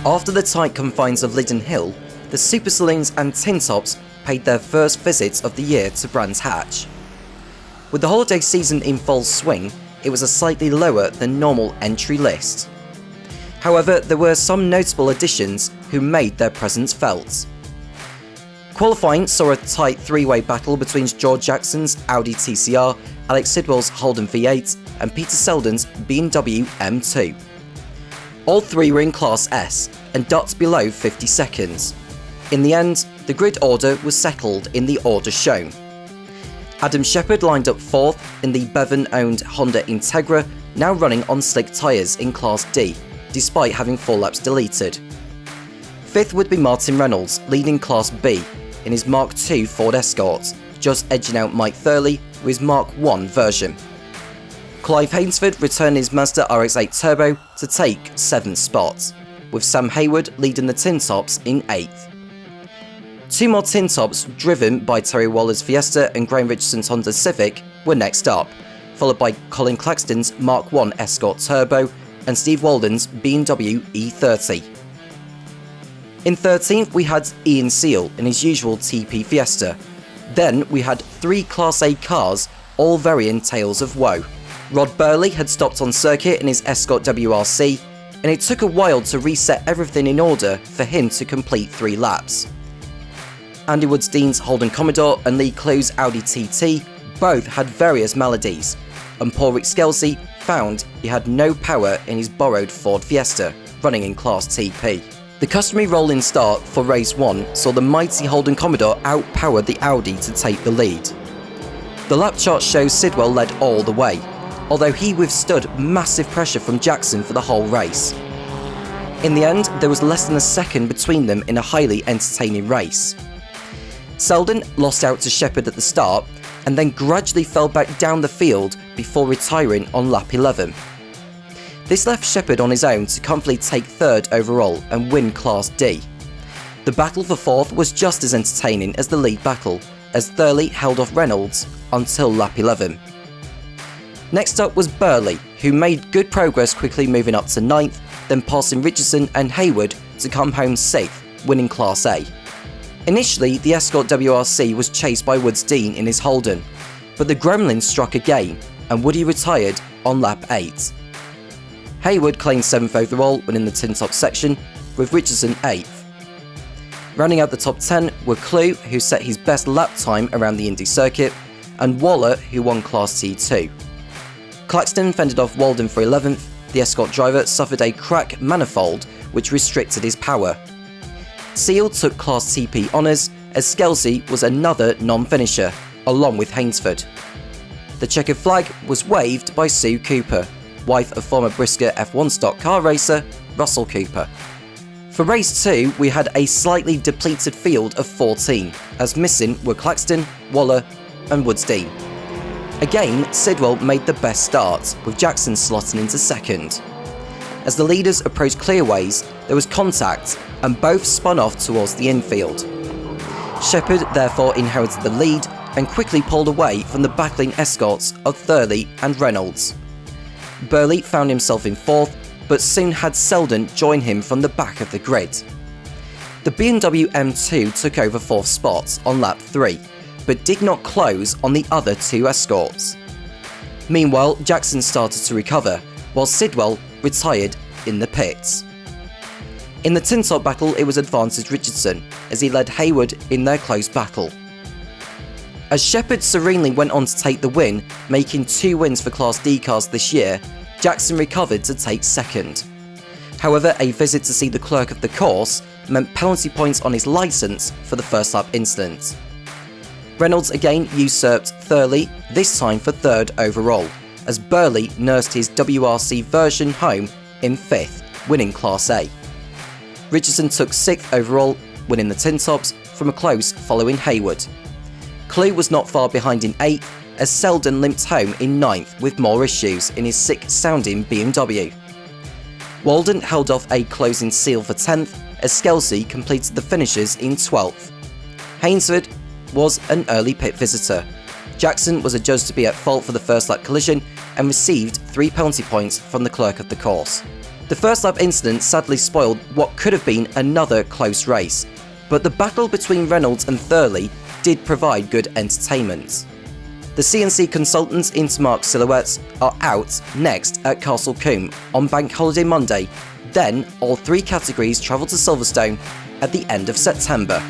After the tight confines of Biggin Hill, the Super Saloons and TinTops paid their first visits of the year to Brands Hatch. With the holiday season in full swing, it was a slightly lower than normal entry list. However, there were some notable additions who made their presence felt. Qualifying saw a tight three-way battle between George Jackson's Audi TCR, Alex Sidwell's Holden V8 and Peter Selden's BMW M2. All three were in Class S and dots below 50 seconds. In the end, the grid order was settled in the order shown. Adam Shepherd lined up 4th in the Bevan-owned Honda Integra, now running on slick tyres in Class D, despite having 4 laps deleted. 5th would be Martin Reynolds, leading Class B in his Mark II Ford Escort, just edging out Mike Thurley with his Mark I version. Clive Hainsford returned his Mazda RX-8 Turbo to take 7th spot, with Sam Hayward leading the TinTops in 8th. 2 more TinTops driven by Terry Waller's Fiesta and Graham Richardson's Honda Civic were next up, followed by Colin Claxton's Mark I Escort Turbo and Steve Walden's BMW E30. In 13th we had Ian Seal in his usual TP Fiesta. Then we had 3 Class A cars, all varying tales of woe. Rod Birley had stopped on circuit in his Escort WRC, and it took a while to reset everything in order for him to complete 3 laps. Andy Woods-Dean's Holden Commodore and Lee Clue's Audi TT both had various maladies, and poor Rick Skelsey found he had no power in his borrowed Ford Fiesta, running in Class TP. The customary rolling start for race 1 saw the mighty Holden Commodore outpower the Audi to take the lead. The lap chart shows Sidwell led all the way, although he withstood massive pressure from Jackson for the whole race. In the end, there was less than a second between them in a highly entertaining race. Selden lost out to Shepherd at the start and then gradually fell back down the field before retiring on lap 11. This left Shepherd on his own to comfortably take 3rd overall and win Class D. The battle for 4th was just as entertaining as the lead battle, as Thurley held off Reynolds until lap 11. Next up was Birley, who made good progress quickly moving up to 9th, then passing Richardson and Hayward to come home 6th, winning Class A. Initially, the Escort WRC was chased by Woods-Dean in his Holden, but the Gremlin struck again, and Woody retired on lap 8. Hayward claimed 7th overall, winning the TinTops section, with Richardson 8th. Rounding out the top 10 were Clue, who set his best lap time around the Indy circuit, and Waller, who won Class T2. Claxton fended off Walden for 11th. The Escort driver suffered a crack manifold, which restricted his power. Seal took Class TP honours, as Skelsey was another non-finisher, along with Hainsford. The checkered flag was waved by Sue Cooper, wife of former Brisker F1 stock car racer Russell Cooper. For race 2, we had a slightly depleted field of 14, as missing were Claxton, Waller and Woods-Dean. Again, Sidwell made the best start, with Jackson slotting into 2nd. As the leaders approached clearways, there was contact, and both spun off towards the infield. Shepherd therefore inherited the lead and quickly pulled away from the battling escorts of Thurley and Reynolds. Birley found himself in 4th, but soon had Selden join him from the back of the grid. The BMW M2 took over 4th spot on lap 3, but did not close on the other 2 escorts. Meanwhile, Jackson started to recover, while Sidwell retired in the pits. In the TinTop battle, it was advantage Richardson, as he led Hayward in their close battle. As Shepherd serenely went on to take the win, making 2 wins for Class D cars this year, Jackson recovered to take 2nd. However, a visit to see the clerk of the course meant penalty points on his licence for the first lap incident. Reynolds again usurped Thurley, this time for 3rd overall, as Birley nursed his WRC version home in 5th, winning Class A. Richardson took 6th overall, winning the TinTops from a close following Hayward. Clue was not far behind in 8th, as Selden limped home in 9th with more issues in his sick-sounding BMW. Walden held off a closing Seal for 10th, as Skelsey completed the finishes in 12th. Hainsford was an early pit visitor. Jackson was adjudged to be at fault for the first lap collision and received 3 penalty points from the clerk of the course. The first lap incident sadly spoiled what could have been another close race, but the battle between Reynolds and Thurley did provide good entertainment. The CNC Consultants Intermark silhouettes are out next at Castle Combe on Bank Holiday Monday, then all 3 categories travel to Silverstone at the end of September.